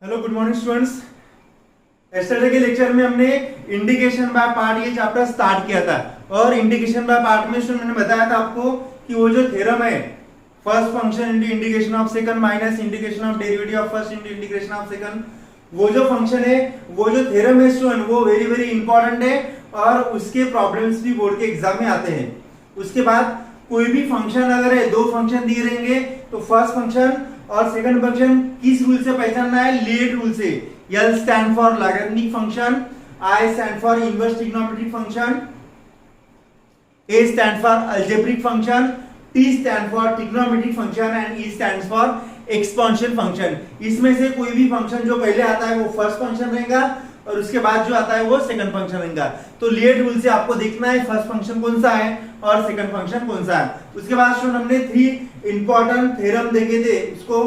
Hello good morning students. Yesterday के lecture में हमने इंडिकेशन बाय पार्ट ये चैप्टर स्टार्ट किया था और इंडिकेशन बाय पार्ट में मैंने बताया था आपको कि वो जो थ्योरम है first function into integration of second minus integration of derivative of first into integration of second, वो जो फंक्शन है वो जो थ्योरम है स्टूडेंट वो वेरी वेरी इंपॉर्टेंट है और उसके प्रॉब्लम्स भी बोर्ड के एग्जाम में आते हैं। उसके बाद कोई भी फंक्शन अगर है, दो फंक्शन दिए रहेंगे तो फर्स्ट फंक्शन और सेकंड फंक्शन किस रूल से पहचानना है? लीड रूल से। L stand for logarithmic function, I stand for inverse trigonometric function, A stand for algebraic function, T stand for trigonometric function and E stand for exponential function. इसमें से कोई भी function जो पहले आता है वो फर्स्ट फंक्शन रहेगा और उसके बाद जो आता है वो सेकंड फंक्शन रहेगा। तो लीड रूल से आपको देखना है फर्स्ट फंक्शन कौन सा है और सेकंड फंक्शन कौन सा है। उसके बाद हमने 3 इंपॉर्टेंट थ्योरम देखे थे, उसको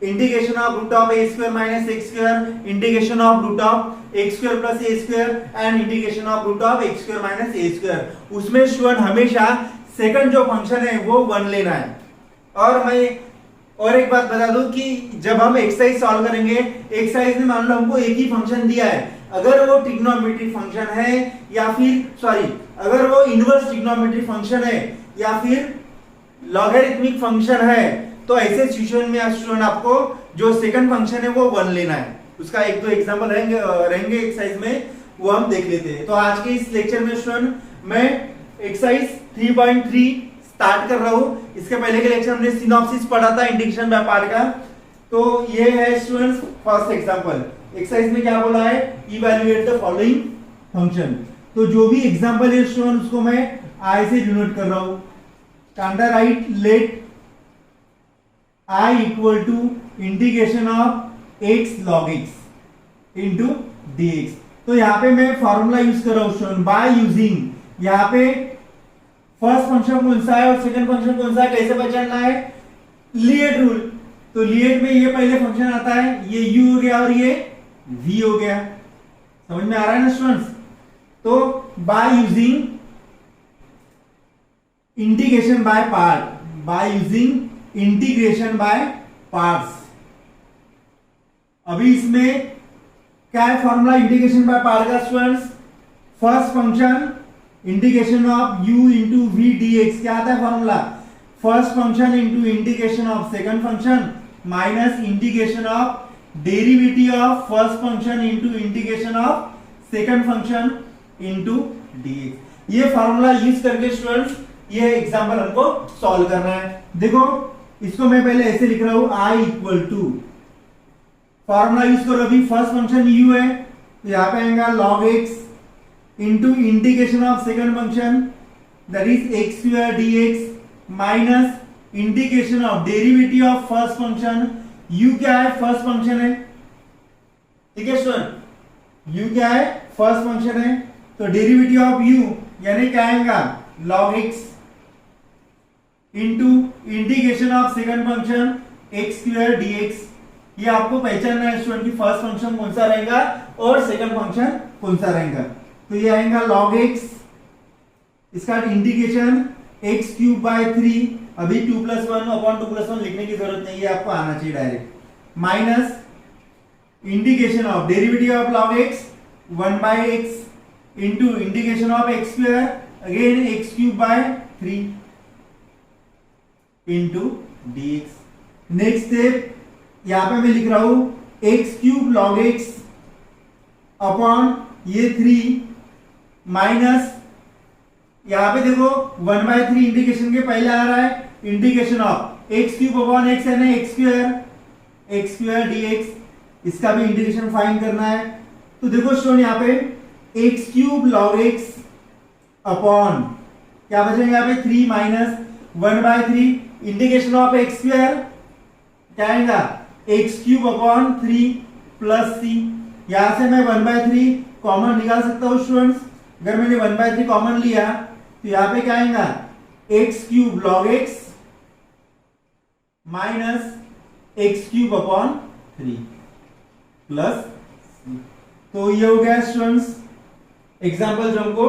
integration of root of a square minus x square, integration of root of x square plus a square and integration of root of x square minus a square. उसमें स्टूडेंट हमेशा second जो function है वो 1 लेना है। और मैं और एक बात बता दूं कि जब हम एक्सरसाइज सॉल्व करेंगे, एक्सरसाइज में मान लो हमको एक ही फंक्शन दिया है, अगर वो ट्रिग्नोमेट्रिक फंक्शन है या फिर अगर वो इनवर्स ट्रिग्नोमेट्रिक फंक्शन है या फिर लॉगरिथमिक फंक्शन है, तो ऐसे सिचुएशन में स्टूडेंट आपको जो सेकंड फंक्शन है वो 1 लेना है। उसका एक दो एग्जांपल रहेंगे एक्सरसाइज में, वो हम देख लेते हैं। तो आज के इस लेक्चर में स्टूडेंट मैं एक्सरसाइज 3.3 स्टार्ट कर रहा हूं। इसके पहले के लेक्चर हमने सिनॉप्सिस पढ़ा था इंटीग्रेशन बाय पार्ट का। तो ये है स्टूडेंट्स फर्स्ट एग्जांपल। एक्सरसाइज में क्या बोला है? Evaluate the following function. तो जो भी एग्जांपल है स्टूडेंट उसको मैं आई से डिनोट कर रहा हूं। Standard right let I equal to integration of x log x into dx। तो यहाँ पे मैं फॉर्मूला यूज कर रहा हूँ स्टूडेंट बाय यूजिंग, यहाँ पे फर्स्ट फंक्शन कौन सा है और सेकंड फंक्शन कौन सा है कैसे पहचानना है? Lead rule. तो लीड में ये पहले फंक्शन आता है, ये u हो गया और ये v हो गया। समझ में आ रहा है ना स्टूडेंट्स? तो bye using integration by part, bye using integration by parts. अभी इसमें क्या है फॉर्मूला इंटीग्रेशन बाय पार्ट का students? First function integration of u into v dx। क्या आता है formula? First function into integration of second function minus integration of derivative of first function into integration of second function into dx। ये formula use करके students ये example हमको solve करना है। देखो इसको मैं पहले ऐसे लिख रहा हूं, I equal to formula use करो। अभी फर्स्ट फंक्शन u है तो यहां पे आएगा log x into integration of second function that is x square dx minus integration of derivative of first function. u क्या है? फर्स्ट फंक्शन है, ठीक है स्टूडेंट? u क्या है? फर्स्ट फंक्शन है। तो डेरिवेटिव ऑफ u यानी क्या आएगा? log x into integration of second function x square dx। ये आपको पहचानना है स्टूडेंट कि फर्स्ट फंक्शन कौन सा रहेगा और सेकंड फंक्शन कौन सा रहेगा। तो ये आएगा log x, इसका इंटीग्रेशन x क्यूब बाय 3, अभी 2 + 1 अपॉन 2 + 1 लिखने की जरूरत नहीं है, आपको आना चाहिए direct, minus integration of derivative of log x 1 by x into integration of x square again x cube by 3 into dx। Next step यहां पे मैं लिख रहा हूं x cube log x upon ये 3 माइनस यहां पे देखो 1 बाय 3 इंटीग्रेशन के पहले आ रहा है integration of x cube upon x है ना x स्क्वायर dx। इसका भी इंटीग्रेशन फाइंड करना है। तो देखो स्टूडेंट यहां पे x cube log x upon क्या बचेगा यहाँ पे 3 minus 1 by 3 integration of x square क्या आएगा? x cube upon 3 plus c। यहां से मैं 1 बाय 3 कॉमन निकाल सकता हूं स्टूडेंट्स। अगर मैंने 1 बाय 3 कॉमन लिया तो यहां पे क्या आएगा? x cube log x minus x cube upon 3 plus c। तो ये हो गया स्टूडेंट्स एग्जाम्पल जो हमको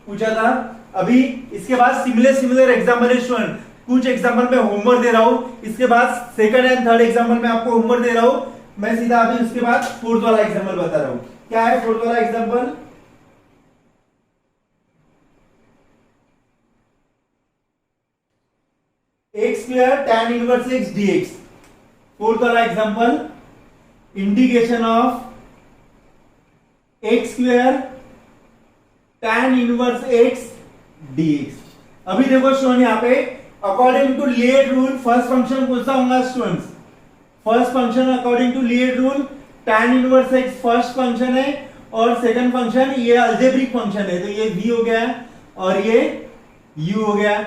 पूछा था। अभी इसके बाद सिमिलर एग्जाम्पल है स्टूडेंट। कुछ एग्जाम्पल में होमवर्क दे रहा हूं, इसके बाद सेकंड एंड थर्ड एग्जाम्पल में आपको होमवर्क दे रहा हूं। मैं सीधा अभी उसके बाद फोर्थ वाला एग्जांपल बता रहा हूं। क्या है फोर्थ वाला example? X square tan inverse x dx। Fourth वाला example, integration of x square tan inverse x dx। अभी देखो स्टूडेंट, यहां पे according to ILATE rule first function कौन सा होगा students? First function according to ILATE rule tan inverse x first function है, और सेकंड फंक्शन ये अलजेब्रिक फंक्शन है, तो ये v हो गया और ये u हो गया।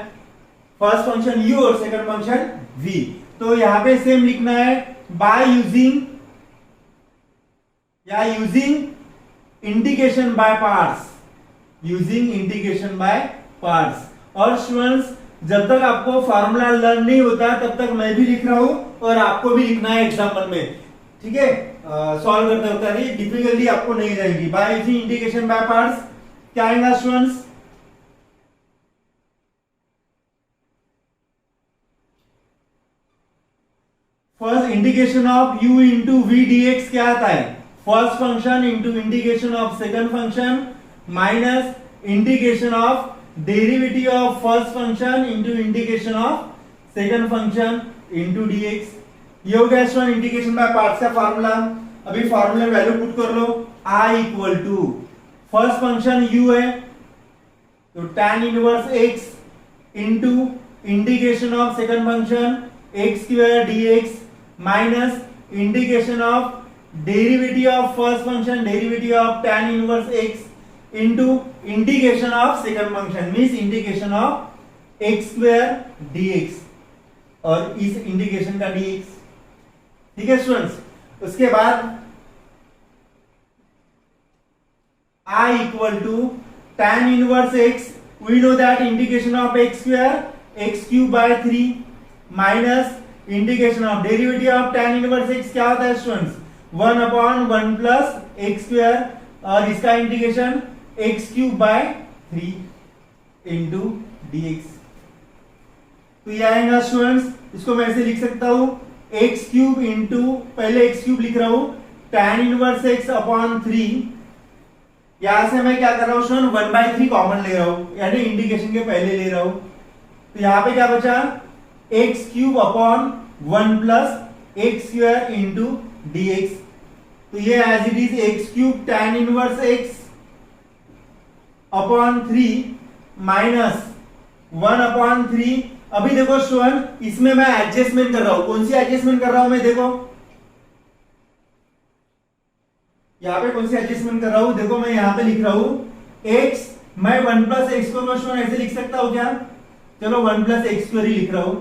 फर्स्ट फंक्शन u और सेकंड फंक्शन v। तो यहां पे सेम लिखना है, बाय यूजिंग या using integration by parts, using integration by parts. और स्टूडेंट्स, जब तक आपको फार्मूला लर्न नहीं होता तब तक मैं भी लिख रहा हूं और आपको भी लिखना है एग्जाम्पल में, ठीक है? सॉल्व करते होता है, डिफिकल्टी आपको नहीं जाएगी। By using integration by parts क्या आएगा students? First integration of u into v dx क्या आता है? First function into integration of second function minus integration of derivative of first function into integration of second function into dx। ये हो गया student integration by parts का formula. अभी फार्मूले में वैल्यू पुट कर लो, i equal to first function u है तो tan inverse x into integration of second function x square dx minus integration of derivative of first function derivative of tan inverse x into integration of second function means integration of x square dx और इस integration का dx। ठीक है students, उसके बाद I equal to tan inverse x, we know that integration of x square x cube by 3 minus integration of derivative of tan inverse x क्या होता है students? 1 upon 1 plus x square और इसका integration x cube by 3 into dx। तो ये आएगा students, इसको मैं ऐसे लिख सकता हूं एक्स क्यूब इंटू, पहले एक्स क्यूब लिख रहा हूं, tan इनवर्स x अपॉन 3। यहां से मैं क्या कर रहा हूं स्टूडेंट? 1/3 कॉमन ले रहा हूं, यानी इंटीग्रेशन के पहले ले रहा हूं। तो यहां पे क्या बचा? X cube upon 1 plus x square into dx। तो ये as it is x cube tan inverse x upon 3 minus 1 upon 3। अभी देखो स्टूडेंट, इसमें मैं एडजस्टमेंट कर रहा हूं। कौन सी एडजस्टमेंट कर रहा हूं मैं? देखो यहां पे कौन सी एडजस्टमेंट कर रहा हूं? देखो मैं यहां पे लिख रहा हूं x, मैं 1 प्लस एक्स को मैं स्टूडेंट ऐसे लिख सकता हूं क्या? चलो 1 प्लस एक्स स्क्वायर ही लिख रहा हूं,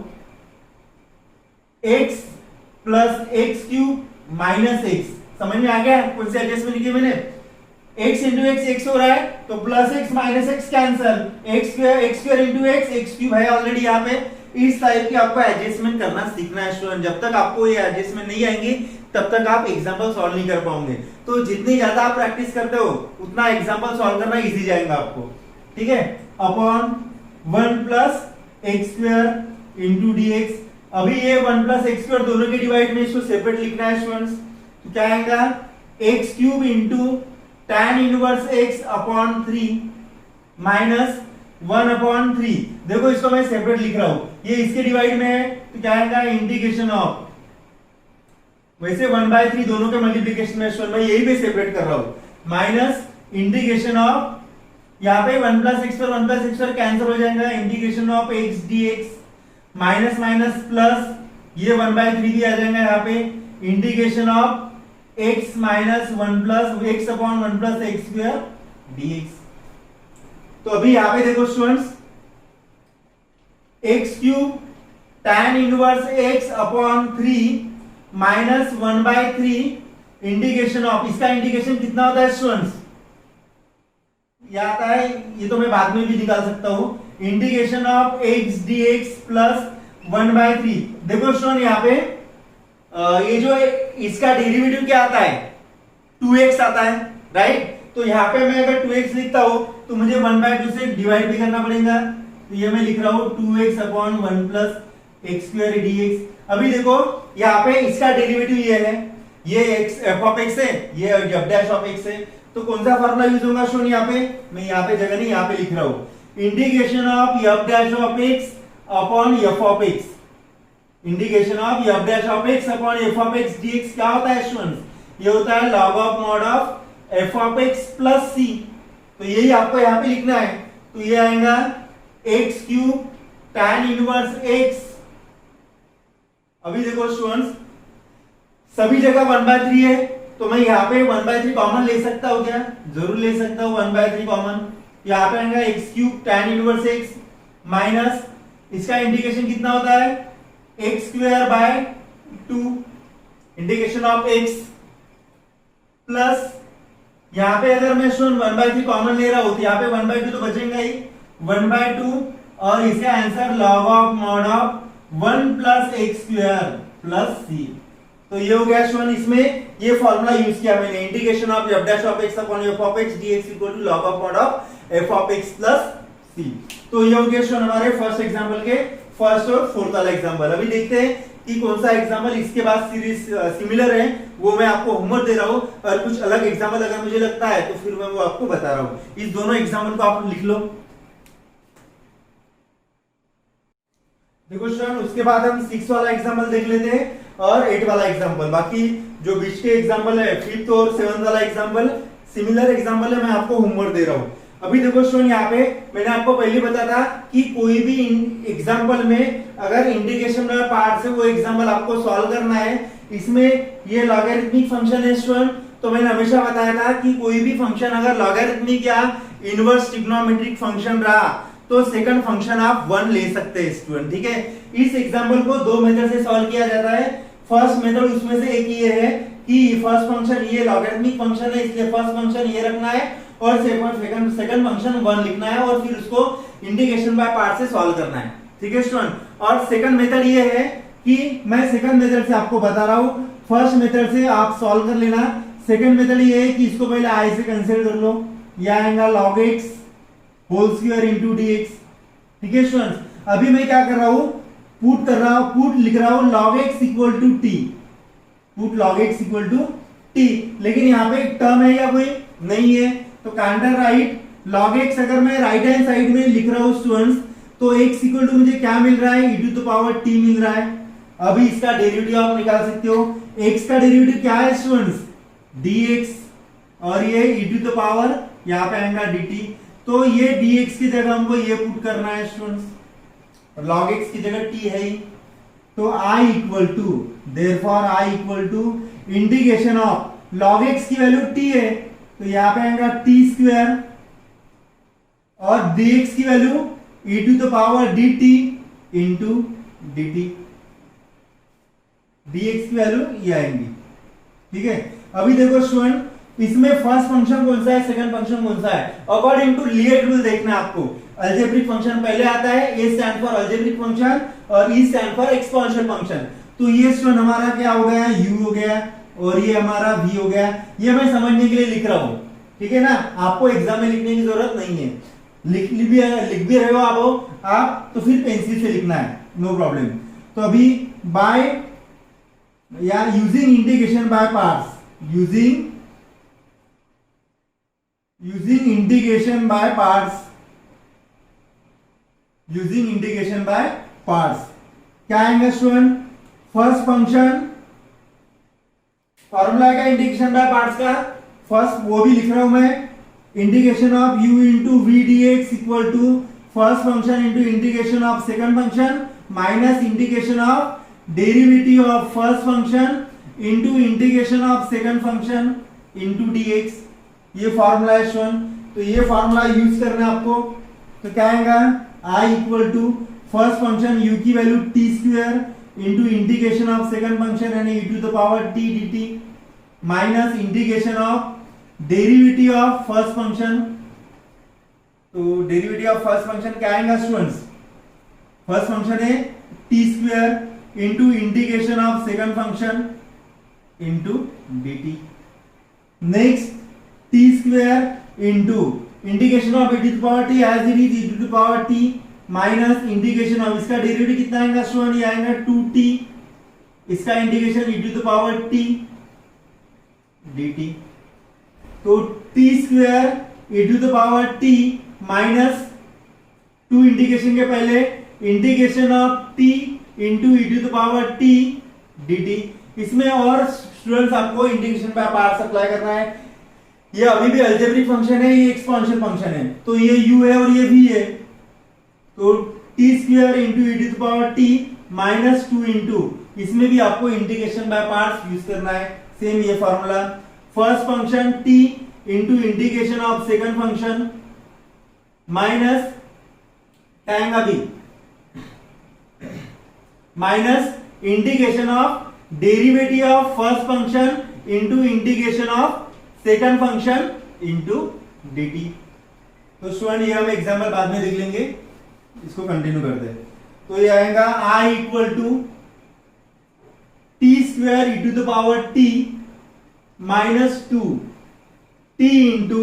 x plus x cube minus x. समझ में आ गया कौन सी एडजस्टमेंट लिखी मैंने? x इंटू एक्स एक्स हो रहा है तो plus x minus x cancel, x square into x X cube है ऑलरेडी यहाँ पे। इस टाइप की आपको एडजस्टमेंट करना सीखना है स्टूडेंट। जब तक आपको ये एडजस्टमेंट नहीं आएंगी तब तक आप एग्जांपल सॉल्व नहीं कर पाओगे। तो जितनी ज्यादा आप प्रैक्टिस करते हो उतना एग्जांपल सॉल्व करना इजी जाएगा आपको, ठीक है? Upon 1 plus x square into dx। अभी ये 1 प्लस एक्स स्क्वायर दोनों के डिवाइड में इसको सेपरेट लिखना है स्टूडेंट्स। तो क्या आएगा? X cube into tan inverse x upon 3 minus 1 upon 3। देखो इसको मैं सेपरेट लिख रहा हूं, ये इसके डिवाइड में है तो क्या आएगा? इंटीग्रेशन ऑफ, वैसे 1/3 दोनों के मल्टीप्लिकेशन में मैं यही पे सेपरेट कर रहा हूं, माइनस इंटीग्रेशन ऑफ, यहां पे 1 प्लस एक्स पर 1 प्लस एक्स पर कैंसिल हो जाएगा, integration of x dx minus minus plus, ये 1/3 भी आ जाएगा यहां पे, integration of x minus 1 plus x upon 1 plus x square dx। तो अभी यहां पे देखो students, x cube tan inverse x upon 3 minus 1/3 integration of, इसका इंटीग्रेशन कितना होता है स्टूडेंट्स? ये आता है, ये तो मैं बाद में भी निकाल सकता हूं, integration of x dx plus 1/3। देखो स्टूडेंट यहाँ पे ये जो इसका डेरिवेटिव क्या आता है? 2x आता है, राइट? तो यहाँ पे मैं अगर 2x लिखता हूं तो मुझे 1/2 से डिवाइड भी करना पड़ेगा, तो ये मैं लिख रहा हूं 2x upon 1 plus x square dx। अभी देखो यहाँ पे इसका डेरिवेटिव ये है, ये x f ऑफ x है, ये f डैश ऑफ x है, तो कौन सा फॉर्मूला यूज होगा स्टूडेंट? यहाँ पे मैं यहाँ पे जगह नहीं, यहाँ पे लिख रहा हूं, integration of f dash of x upon f of x, integration of f dash of x upon f of x dx क्या होता है स्टूडेंट्स? ये होता है log of mod of f of x plus c। तो यही आपको यहाँ पे लिखना है, तो ये आएगा x cube tan inverse x। अभी देखो स्टूडेंट्स, सभी जगह 1/3 है, तो मैं यहाँ पे 1/3 कॉमन ले सकता हूँ क्या? जरूर ले सकता हूँ 1/3 कॉमन। यहाँ पे आएगा x cube tan inverse x minus इसका इंटीग्रेशन कितना होता है? x square by 2 integration of x plus यहाँ पे अगर मैं स्टूडेंट 1/3 कॉमन ले रहा हूँ तो यहाँ पे 1/2 तो बचेगा ही, 1/2 और इसका answer log of mod of 1 plus x square plus c। तो ये हो गया स्टूडेंट, इसमें ये फॉर्मूला यूज किया मैंने, integration of f dash of x upon f of x dx equal to log of mod of f of x plus c। तो ये हो गया स्टूडेंट हमारे फर्स्ट एग्जांपल के फर्स्ट और फोर्थ वाला एग्जांपल। अभी देखते हैं कि कौन सा एग्जांपल इसके बाद सीरीज सिमिलर है, वो मैं आपको होमवर्क दे रहा हूं, और कुछ अलग एग्जांपल अगर मुझे लगता है तो फिर मैं वो आपको बता रहा हूं। इस दोनों एग्जांपल को आप लिख लो। देखो स्टूडेंट, उसके बाद हम 6 वाला एग्जांपल देख लेते हैं और 8 वाला एग्जांपल। बाकी जो बीच के एग्जांपल है 5th और 7th वाला एग्जांपल सिमिलर एग्जांपल है, मैं आपको होमवर्क दे रहा हूं। अभी देखो स्टूडेंट, यहाँ पे मैंने आपको पहले बताया था कि कोई भी एग्जांपल में अगर इंटीग्रेशन वाला पार्ट से वो एग्जांपल आपको सॉल्व करना है, इसमें ये लॉगरिथमिक फंक्शन है स्टूडेंट, तो मैंने हमेशा बताया था कि कोई भी फंक्शन अगर लॉगरिथमिक या इनवर्स ट्रिग्नोमेट्रिक फंक्शन रहा तो सेकंड फंक्शन आप 1 ले सकते हैं स्टूडेंट, ठीक है। इस एग्जांपल को दो मेथड से सॉल्व किया जाता है। फर्स्ट मेथड उसमें से एक ये है कि फर्स्ट फंक्शन ये लॉगरिथमिक फंक्शन है, इसलिए फर्स्ट फंक्शन ये रखना है और सेकंड फंक्शन 1 लिखना है और फिर उसको इंटीग्रेशन बाय पार्ट से सॉल्व करना है, ठीक है स्टूडेंट। और सेकंड मेथड ये है कि मैं सेकंड मेथड से आपको बता रहा हूं, फर्स्ट मेथड से आप सॉल्व कर लेना। सेकंड मेथड ये है कि इसको पहले i से कंसीडर कर लो, ये आएगा log x whole square into dx, ठीक है स्टूडेंट्स। अभी मैं क्या कर रहा हूं, पुट लिख रहा हूं log x equal to t, put log x equal to t, लेकिन यहाँ पे एक टर्म है या कोई नहीं है, तो काउंटर राइट log x अगर मैं राइट हैंड साइड में लिख रहा हूं स्टूडेंट्स, तो x इक्वल टू मुझे क्या मिल रहा है, e to the power t मिल रहा है। अभी इसका डेरिवेटिव आप निकाल सकते हो, x का डेरिवेटिव क्या है स्टूडेंट्स, dx, और ये e टू द पावर यहाँ पे आएगा dt, तो ये dx की जगह हमको ये पुट करना है स्टूडेंट्स, log x की जगह t है ही, तो I equal to therefore I equal to integration of log x की वैल्यू t है, तो यहाँ पे आएगा t स्क्वायर और dx की value e to the power dt into dt, dx की वैल्यू ये आएंगी, ठीक है। अभी देखो स्टूडेंट, इसमें फर्स्ट फंक्शन कौन सा है, सेकंड फंक्शन कौन सा है, अकॉर्डिंग टू लीएट रूल देखना है आपको। अलजेब्रिक फंक्शन पहले आता है, ए स्टैंड फॉर अलजेब्रिक फंक्शन और E stand for exponential function. तो ये स्टूडेंट हमारा क्या हो गया, u हो गया और ये हमारा v हो गया। ये मैं समझने के लिए लिख रहा हूं, ठीक है ना, आपको एग्जाम में लिखने की जरूरत नहीं है, लिख भी रहे हो आप तो फिर पेंसिल से लिखना है, नो प्रॉब्लम। तो अभी बाय या using integration by parts, using integration by parts, using integration by parts क्या आएंगे स्टूडेंट, फर्स्ट फंक्शन फॉर्मूला का इंटीग्रेशन बाय पार्ट्स का, फर्स्ट वो भी लिख रहा हूं मैं, integration of u into v d x equal to first function into integration of second function minus integration of derivative of first function into integration of second function into dx। ये formula है student, तो ये formula use करना है आपको। तो क्या आएगा, i equal to first function u की value t square into integration of second function यानी e to the power t dt minus integration of derivative of first function. तो डेरिवेटिव ऑफ फर्स्ट फंक्शन क्या आएगा students, first function है t square into integration of second function into dt। Next t square into integration of e to the power t as it is e to the power t minus integration of, इसका derivative कितना आएगा student, ये आएगा 2t, इसका integration e to the power t dt। तो T square e to the power t minus 2 integration के पहले integration of t into e to the power t dt। इसमें और स्टूडेंट्स आपको इंटीग्रेशन बाय पार्ट्स अप्लाई करना है। ये अभी भी अलजेब्रिक फंक्शन है, ये एक्सपोनेंशियल फंक्शन है, तो ये u है और ये v है। तो T square into e to the power t minus 2 into, इसमें भी आपको इंटीग्रेशन बाय पार्ट्स यूज करना है। सेम ये formula, first function t into integration of second function minus time अभी minus integration of derivative of first function into integration of second function into dt। तो student ये हम example बाद में देख लेंगे, इसको कंटिन्यू करते हैं। तो ये आएगा i equal to T square E to the power t minus 2 t into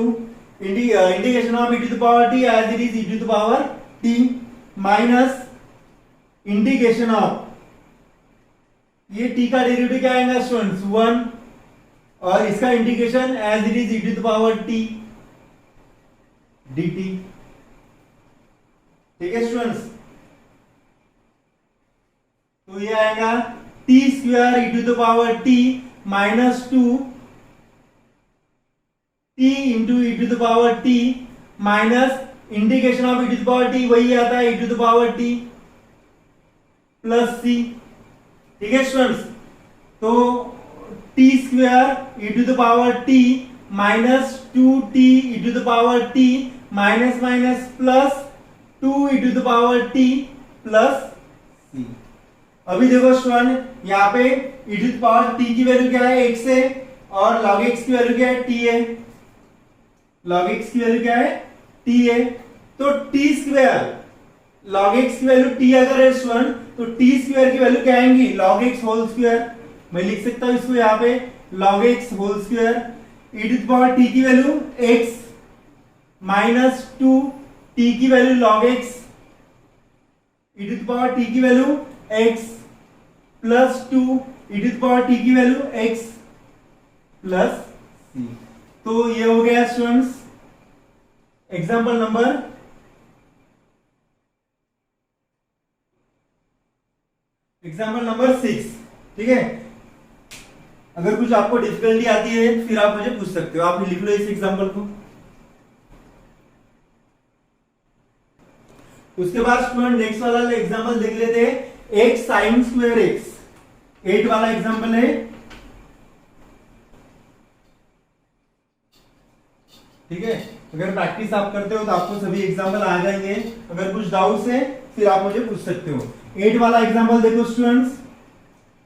integration of E to the power t as it is E to the power t minus integration of, ये t का derivative क्या आएगा students 1, और इसका integration as it is E to the power t dt। ठीक है students, तो ये आएगा T square E to the power t minus 2 t into e to the power t minus integration of E to the power t, वही आता है e to the power t plus c। ठीक है students, तो T square E to the power t minus 2t e to the power t minus minus plus 2 E to the power t plus c। अभी देखो student, यहाँ पे e to the power t की value क्या है, 1 से, और log x की वैल्यू क्या है, t है। log x की वैल्यू क्या है, t है। तो t स्क्वायर log x की वैल्यू t अगर है स्टूडेंट, तो t स्क्वायर की वैल्यू क्या आएंगी, log x होल स्क्वायर। मैं लिख सकता हूं इसको यहाँ पे log x whole square, E to the power t की वैल्यू x माइनस 2 t की value log x, E to the power t की value x plus 2 E to the power t की वैल्यू x प्लस c। तो ये हो गया students example number example number 6। ठीक है, अगर कुछ आपको डिफिकल्टी आती है फिर आप मुझे पूछ सकते हो, आप लिख लो इस एग्जाम्पल को। उसके बाद स्टूडेंट नेक्स्ट वाला एग्जाम्पल देख लेते हैं, x साइन स्क्वायर x, 8 वाला एग्जाम्पल है। ठीक है, अगर प्रैक्टिस आप करते हो तो आपको सभी एग्जाम्पल आ जाएंगे। अगर कुछ डाउट्स है फिर आप मुझे पूछ सकते हो। 8 वाला एग्जाम्पल देखो students,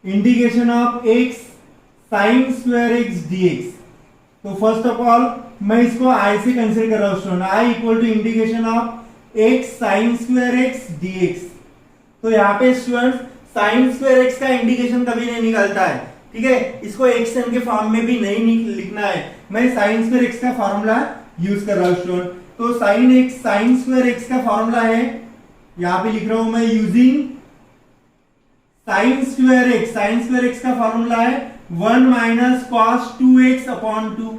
integration of x sine square x dx। तो फर्स्ट ऑफ ऑल मैं इसको i से कंसीडर कर रहा हूं student, i equal to integration of x sine square x dx। तो यहाँ पे स्टूडेंट्स साइन स्क्वायर x का इंटीग्रेशन कभी नहीं निकलता है। ठीक है, इसको xn के फॉर्म में भी नहीं लिखना है, मैं साइन स्क्वायर x का फॉर्मूला यूज कर रहा हूं स्टूडेंट। तो साइन स्क्वायर x का फॉर्मूला है, यहां पे लिख रहा हूं मैं यूजिंग साइन स्क्वायर x का फॉर्मूला है 1 माइनस कॉस 2x अपॉन 2।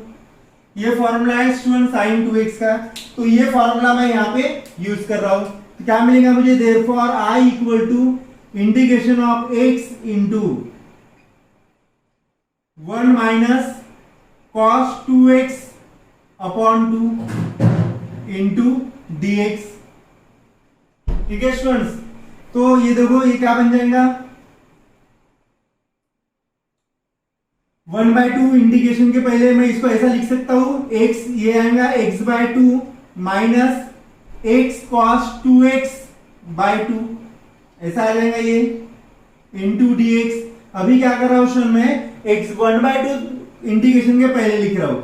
ये फॉर्मूला है स्टूडेंट साइन 2x का, तो ये फॉर्मूला मैं यहाँ पे यूज कर रहा हूं। तो क्या मिलेगा मुझे, therefore i equal to integration of x into 1 minus cos 2x upon 2 into dx। ठीक है स्टूडेंट्स, तो ये देखो ये क्या बन जाएगा, 1/2 इंटीग्रेशन के पहले मैं इसको ऐसा लिख सकता हूं, x ये आएगा x/2 minus x cos 2x/2, ऐसा आ जाएगा ये इंटू dx। अभी क्या कर रहा हूं स्टूडेंट, मैं x 1/2 इंटीग्रेशन के पहले लिख रहा हूं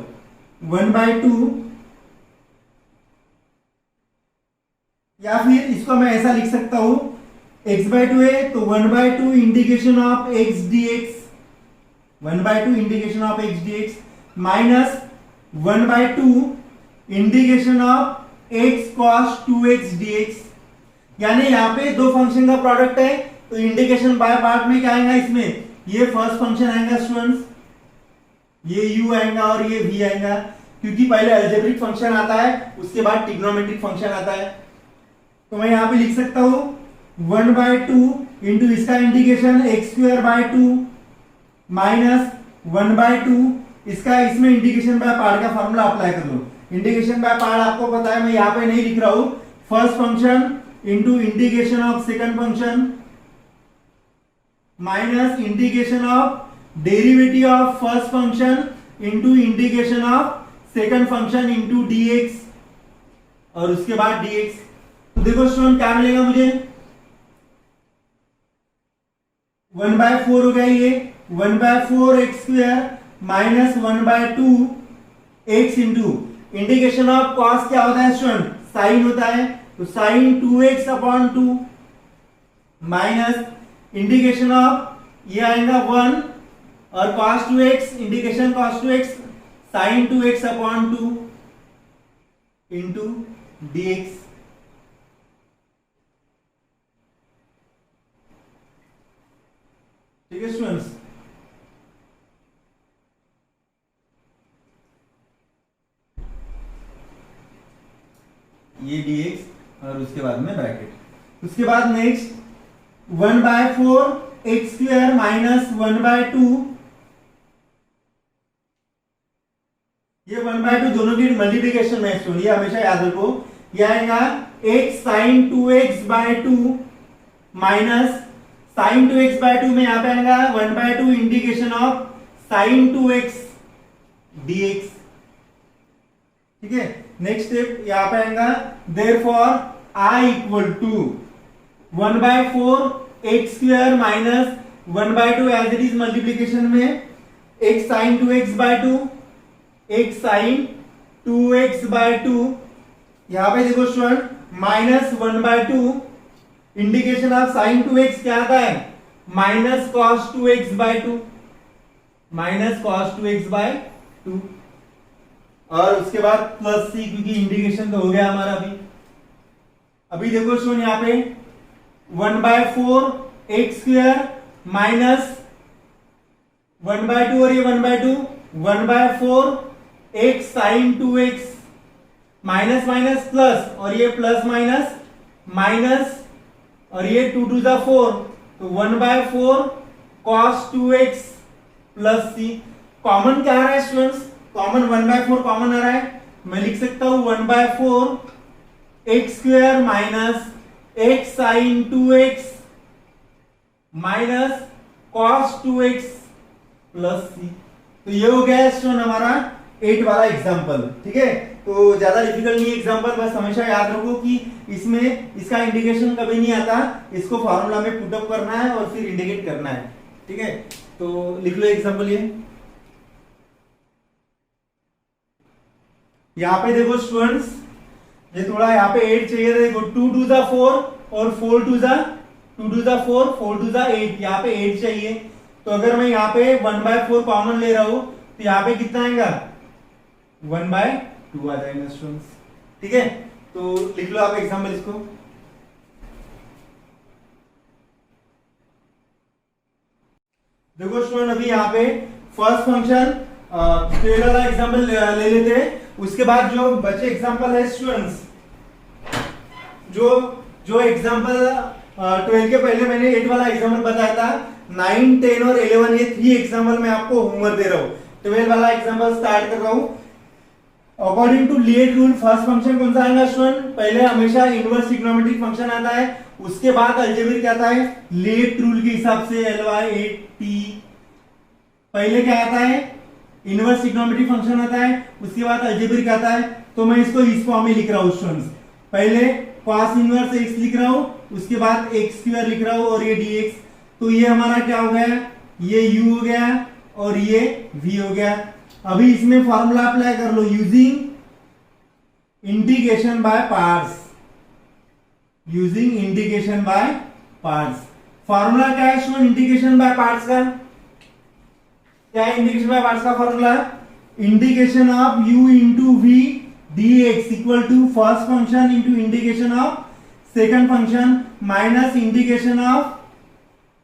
1/2, या फिर इसको मैं ऐसा लिख सकता हूं x/2 है तो 1/2 integration of x dx, 1/2 integration of x dx minus 1/2 integration of x cos 2x dx। यानी यहाँ पे दो फंक्शन का प्रोडक्ट है, तो इंटीग्रेशन बाय पार्ट में क्या आएगा, इसमें ये फर्स्ट फंक्शन आएगा स्टूडेंट्स, ये u आएगा और ये v आएगा, क्योंकि पहले अलजेब्रिक फंक्शन आता है उसके बाद ट्रिग्नोमेट्रिक फंक्शन आता है। तो मैं यहाँ पे लिख सकता हूँ 1/2 इंटू इसका इंटीग्रेशन x²/2 माइनस 1/2 इसका, इसमें इंटीग्रेशन बाय पार्ट का फॉर्मूला अप्लाई कर लो। इंटीग्रेशन बाय पार्ट आपको पता है, मैं यहाँ पे नहीं लिख रहा हूँ। First function into integration of second function minus integration of derivative of first function into integration of second function into dx और उसके बाद dx। तो देखो स्टूडेंट क्या मिलेगा मुझे, 1/4 हो गया ये, 1/4 x² minus 1/2 x into integration of cos क्या होता है स्टूडेंट, साइन होता है, तो sign 2x/2 minus integration of ये आएगा 1 और cos 2x integration cos 2x sin 2x/2 into dx। ठीक है स्टूडेंट्स, ये dx और उसके बाद में ब्रैकेट। उसके बाद नेक्स्ट 1/4 x² माइनस 1/2, ये 1/2 दोनों की मल्टीप्लिकेशन में सुनिए, हमेशा याद रखो। ये आएगा x sin 2x/2 minus sin 2x/2 में यहाँ पे आएगा 1/2 integration of sin 2x dx। ठीक है, नेक्स्ट स्टेप यहाँ पे आएगा therefore I equal to 1/4 x² minus 1/2 as it is multiplication में x sin 2x/2 x sin 2x/2, यहां पे देखो student minus 1/2 integration of sin 2x क्या आता है, minus cos 2x/2 minus cos 2x/2 और उसके बाद प्लस c, क्योंकि इंटीग्रेशन तो हो गया हमारा अभी देखो स्टूडेंट यहाँ पे 1/4 x² माइनस 1/2 और ये 1/2 1/4 x sin 2x minus minus plus और ये प्लस माइनस माइनस और ये 2 to the 4, तो 1/4 cos 2x plus c। Common क्या आ रहा है स्टूडेंट्स, कॉमन 1/4 कॉमन आ रहा है, मैं लिख सकता हूं 1/4 x² minus x sin 2x minus cos 2x plus c। तो ये हो गया स्टूडेंट हमारा 8 वाला एग्जांपल। ठीक है, तो ज्यादा डिफिकल्ट नहीं एग्जांपल, बस हमेशा याद रखो कि इसमें इसका इंटीग्रेशन कभी नहीं आता, इसको फॉर्मूला में पुट अप करना है और फिर इंटीग्रेट करना है। ठीक है, तो लिख लो एग्जांपल ये। यहाँ पे देखो स्टूडेंट्स, ये थोड़ा यहाँ पे 8 चाहिए था, देखो 2 to the 4 और 4 to the 4 to the 8, यहाँ पे 8 चाहिए। तो अगर मैं यहाँ पे 1/4 कॉमन ले रहा हूं तो यहाँ पे कितना आएगा, 1/2 आ जाएगा स्टूडेंट्स। ठीक है, तो लिख लो आप एग्जांपल इसको। देखो स्टूडेंट अभी यहाँ पे फर्स्ट फंक्शन 12 वाला एग्जांपल ले लेते हैं, उसके बाद जो बचे एग्जांपल है स्टूडेंट्स, जो एग्जांपल 12 के पहले मैंने 8 वाला एग्जांपल बताया था, 9, 10 और 11 ये 3 एग्जांपल मैं आपको होमवर्क दे रहा हूं। 12 वाला एग्जांपल स्टार्ट कर रहा हूं। According to ILATE rule first function कौन सा आएगा स्टूडेंट, पहले हमेशा इनवर्स ट्रिग्नोमेट्रिक फंक्शन आता है, उसके बाद अलजेब्रिक आता है लीएट रूल के हिसाब से LY8T। पहले क्या आता है, इनवर्स ट्रिग्नोमेट्रिक फंक्शन आता है, उसके बाद अलजेब्रिक आता है। तो मैं इसको इस फॉर्म में लिख रहा हूं स्टूडेंट्स, पहले cos इनवर्स x लिख रहा हूं, उसके बाद x² लिख रहा हूं और ये dx। तो ये हमारा क्या हो गया, ये u हो गया और ये v हो गया। अभी इसमें फॉर्मूला अप्लाई कर लो using integration by parts, using integration by parts. Formula क्या है स्टूडेंट इंटीग्रेशन बाय पार्ट्स का, क्या है इंटीग्रेशन बाय पार्ट्स का formula, integration of u into v dx equal to first function into integration of second function minus integration of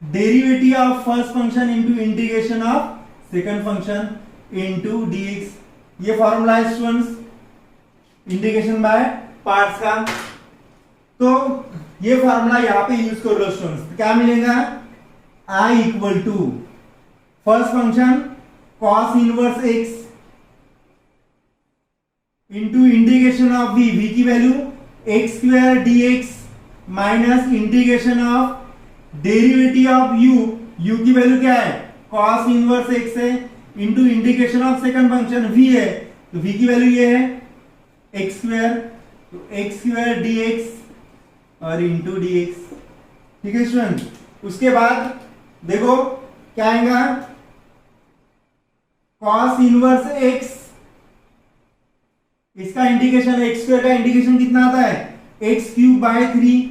derivative of first function into integration of second function. Into D x. ये formula है students integration by parts का। तो ये formula यहाँ पे use कर लो students. क्या मिलेगा? I equal to first function cos inverse x into integration of v, v की value x square d x minus integration of derivative of u, u की वैल्यू क्या है? कॉस इनवर्स एक्स है, into integration of second function v है, तो v की value ये है एक्स स्क्वायर, तो एक्स स्क्वायर डी एक्स और इंटू डी एक्स। ठीक है स्टूडेंट। उसके बाद देखो क्या आएगा? कॉस इनवर्स एक्स, इसका इंटीग्रेशन एक्स स्क्वायर का इंटीग्रेशन कितना आता है? X cube by 3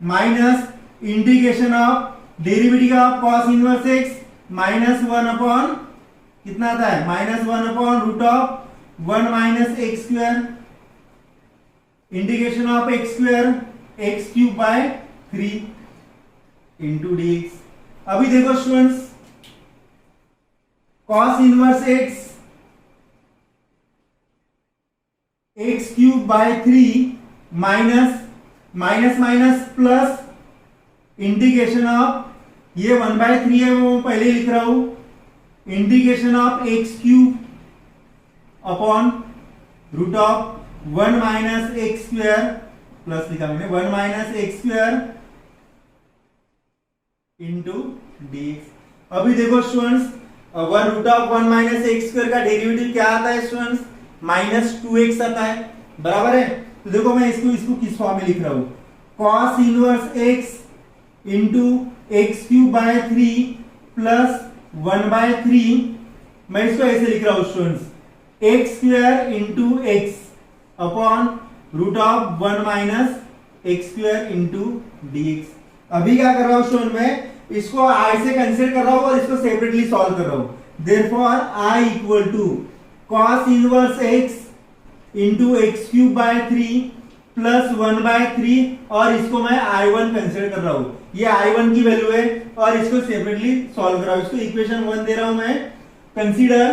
minus integration of derivative of cos inverse X minus 1 upon कितना आता है? Minus 1 upon root of 1 minus X square integration of x square x cube by 3 into D X. अभी देखो students cos inverse X X cube by 3 minus minus minus plus integration of ये 1/3 है वो पहले ही लिख रहा हूं, integration of X cube upon root of 1 minus X square plus लिखा मैंने 1 minus X square into D X. अभी देखो students 1 root of 1 minus X square का डेरिवेटिव क्या आता है स्टूडेंट्स? माइनस 2x आता है, बराबर है। तो देखो मैं इसको किस फॉर्म में लिख रहा हूं? Cos inverse x into X cube by 3 plus 1/3, मैं इसको ऐसे लिख रहा हूं students X square into X upon root of 1 minus X square into D X. अभी क्या कर रहा हूं स्टूडेंट? मैं इसको i से कंसीडर कर रहा हूं और इसको सेपरेटली सॉल्व कर रहा हूं। Therefore i equal to cos inverse x into X cube by 3 plus 1/3 और इसको मैं i1 कंसीडर कर रहा हूं। ये i1 की वैल्यू है और इसको सेपरेटली सॉल्व कर रहा हूं। इसको इक्वेशन 1 दे रहा हूं मैं। Consider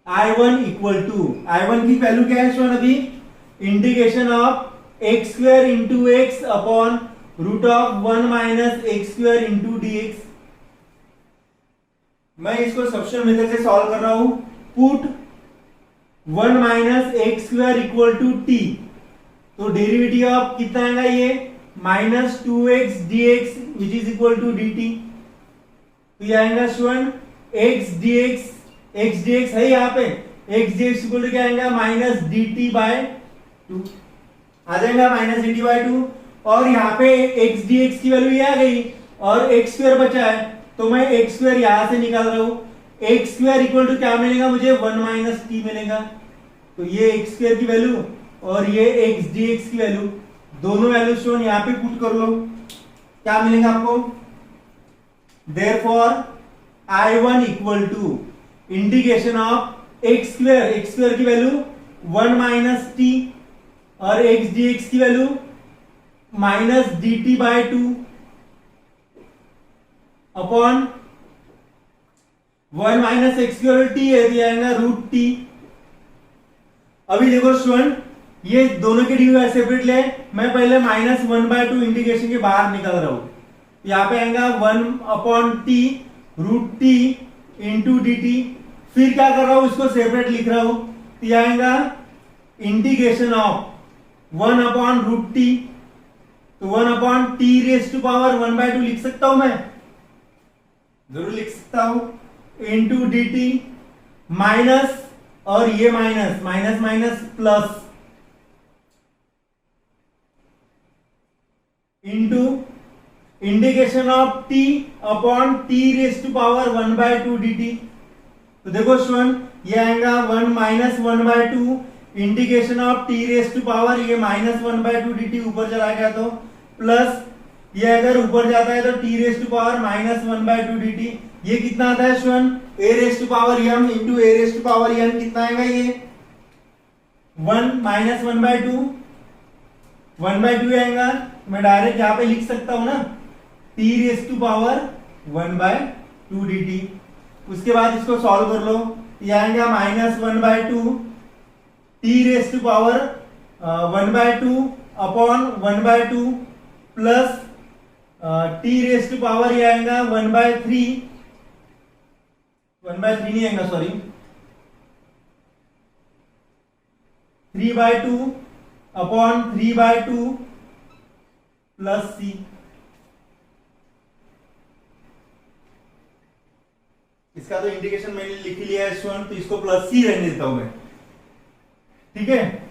i1 equal to i1 की वैल्यू क्या है स्टूडेंट? अभी integration of x square into X upon root of 1 minus X square into D X. मैं इसको सब्स्टिट्यूशन मेथड से सॉल्व कर रहा हूं। Put 1 minus X square equal to टी, तो डेरिवेटिव ऑफ कितना आएगा? ये minus 2x dx which is equal to dt। तो ये आएगा स्टूडेंट x dx है यहाँ पे, x dx इक्वल टू क्या आएगा? माइनस dt बाय 2 आ जाएगा, माइनस dt बाय 2। और यहाँ पे x dx की वैल्यू ये आ गई और x स्क्वायर बचा है, तो मैं x स्क्वायर यहां से निकाल रहा हूं। एक्स स्क्वायर इक्वल टू क्या मिलेगा मुझे? 1 माइनस टी मिलेगा। तो ये एक्स स्क्वायर की वैल्यू और ये एक्स डी एक्स की वैल्यू, दोनों वैल्यू स्टूडेंट यहाँ पे पुट कर लो, क्या मिलेगा आपको? Therefore i1 equal to integration of x square की वैल्यू 1 माइनस टी और एक्स डी एक्स की value minus D T by 2 upon 1 minus X square T है, दिया है ना रूट टी। अभी देखो स्टूडेंट ये दोनों के डी सेपरेट ले, मैं पहले माइनस 1/2 इंटीग्रेशन के बाहर निकाल रहा हूं। यहाँ पे आएगा 1 upon T root T into D T. फिर क्या कर रहा हूं? इसको सेपरेट लिख रहा हूं। तो यह आएगा integration of 1 upon root T, तो 1 upon T raise to power 1/2 लिख सकता हूं मैं, जरूर लिख सकता हूं, इंटू डी टी माइनस और ये minus minus minus plus into integration of T upon T raise to power 1/2 D टी। तो देखो स्टूडेंट ये आएगा 1 minus 1/2 integration of T raise to power ये माइनस 1/2 डी टी ऊपर चला गया तो प्लस ये अगर ऊपर जाता है तो T raise to power minus 1/2 dt। ये कितना आता है student? a raise to power m into a raise to power n कितना आएगा? ये 1 माइनस 1/2 आएगा। मैं डायरेक्ट यहाँ पे लिख सकता हूं ना, t raise to power 1/2 dt। उसके बाद इसको सॉल्व कर लो, ये आएगा -1/2 T raise to power 1/2 upon 1/2 plus T raise to power ये आएगा 1/3 नहीं आएगा सॉरी 3/2 अपॉन 3/2 प्लस सी। इसका तो इंडिकेशन मैंने लिख लिया है स्टूडेंट, तो इसको प्लस सी रहने देता हूं मैं, ठीक है।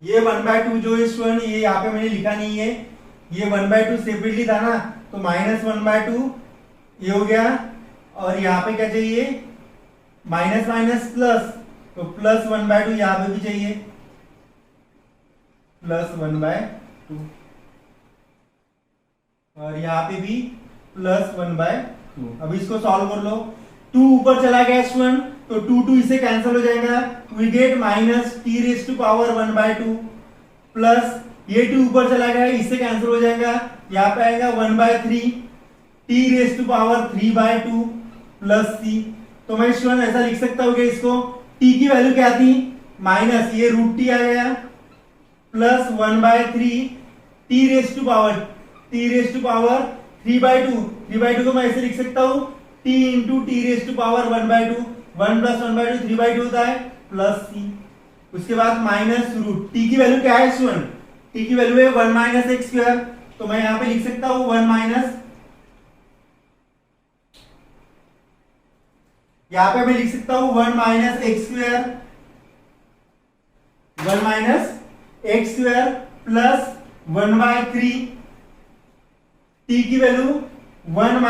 ये 1/2 जो है स्टूडेंट, ये यहाँ पे मैंने लिखा नहीं है, ये 1/2 सेपरेटली था ना, तो -1/2 ये हो गया, और यहाँ पे क्या चाहिए माइनस माइनस प्लस, तो प्लस 1/2 यहाँ पे भी चाहिए, प्लस 1/2, और यहाँ पे भी प्लस 1/2। अब इसको सॉल्व कर लो, 2 ऊपर चला गया स्टूडेंट, तो 2 इसे कैंसिल हो जाएगा, we get minus T raise to power 1/2 plus ये 2 ऊपर चला गया, इससे कैंसिल हो जाएगा, यहाँ पे आएगा 1/3 T raise to power 3/2 plus c. तो मैं स्टूडेंट ऐसा लिख सकता हूँ कि इसको टी की वैल्यू क्या थी माइनस ये √t आ गया plus 1/3 T raise to power 3/2 को मैं ऐसे लिख सकता हूँ t into T raise to power 1/2, 1 plus 1/2 3/2 होता है प्लस सी। उसके बाद माइनस √, टी की वैल्यू क्या है स्टूडेंट, टी की वैल्यू है 1 - x², तो मैं यहाँ पे लिख सकता हूँ 1 माइनस, यहाँ पे मैं लिख सकता हूँ 1 - x² 1 - x² प्लस 1/3 टी की वैल्यू 1 -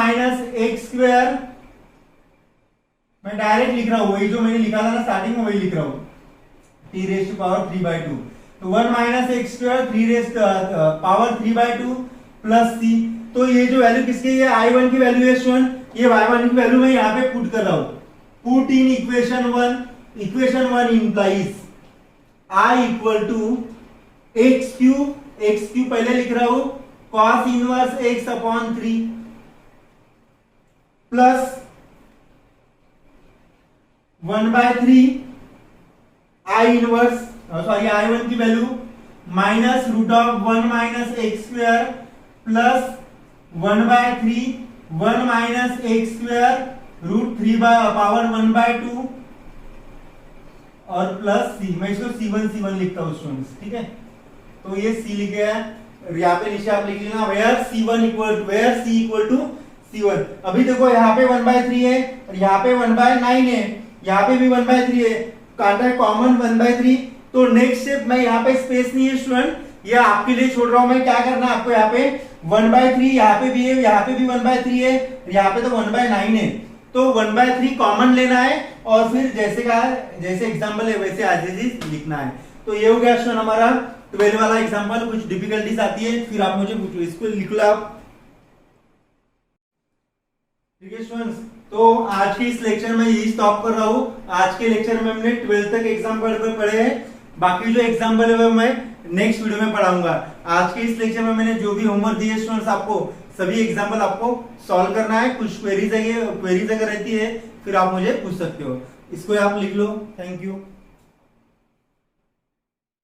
x², मैं डायरेक्ट लिख रहा हूं वही जो मैंने लिखा था ना स्टार्टिंग में, वही लिख रहा हूं टी रेस टू पावर 3/2, तो 1 - x² 3 raise power 3/2 plus c. तो ये जो वैल्यू किसकी है, I1 की वैल्यू है स्टूडेंट, ये Y1 की वैल्यू मैं यहाँ पे पुट कर रहा हूं, put in equation 1 implies I equal to x³ पहले लिख रहा हूं cos inverse x/3 plus 1/3 I inverse sorry I1 की value minus √1 - x² plus 1/3 1 - x² √3 power 1/2 और प्लस सी। मैं इसको C1 लिखता हूं स्टूडेंट्स, ठीक है। तो ये C लिख गया, यहाँ पे नीचे आप लिख लेना where C equal to C1। अभी देखो यहाँ पे 1/3 है और यहाँ पे 1/9 है, यहाँ पे भी 1/3 है, काटा है कॉमन 1/3। तो नेक्स्ट स्टेप, मैं यहाँ पे स्पेस नहीं है स्टूडेंट, ये आपके लिए छोड़ रहा हूं मैं, क्या करना है आपको, यहाँ पे 1/3 यहाँ पे भी है, यहाँ पे भी 1/3 है, यहाँ पे तो 1/9 है, तो 1/3 कॉमन लेना है और फिर जैसे एग्जाम्पल है वैसे आज लिखना है। तो ये हो गया स्टूडेंट हमारा 12 वाला एग्जाम्पल। कुछ डिफिकल्टीज आती है फिर आप मुझे पूछो, इसको लिख लो आप, ठीक है स्टूडेंट्स। तो आज के इस लेक्चर में यही स्टॉप कर रहा हूँ। आज के लेक्चर में हमने 12 तक एग्जाम्पल पढ़े हैं, बाकी जो एग्जाम्पल है वो मैं नेक्स्ट वीडियो में पढ़ाऊंगा। आज के इस लेक्चर में मैंने जो भी होमवर्क दिए स्टूडेंट्स, आपको सभी एग्जाम्पल आपको सॉल्व करना है। कुछ क्वेरीज अगर रहती है फिर आप मुझे पूछ सकते हो, इसको आप लिख लो। Thank you.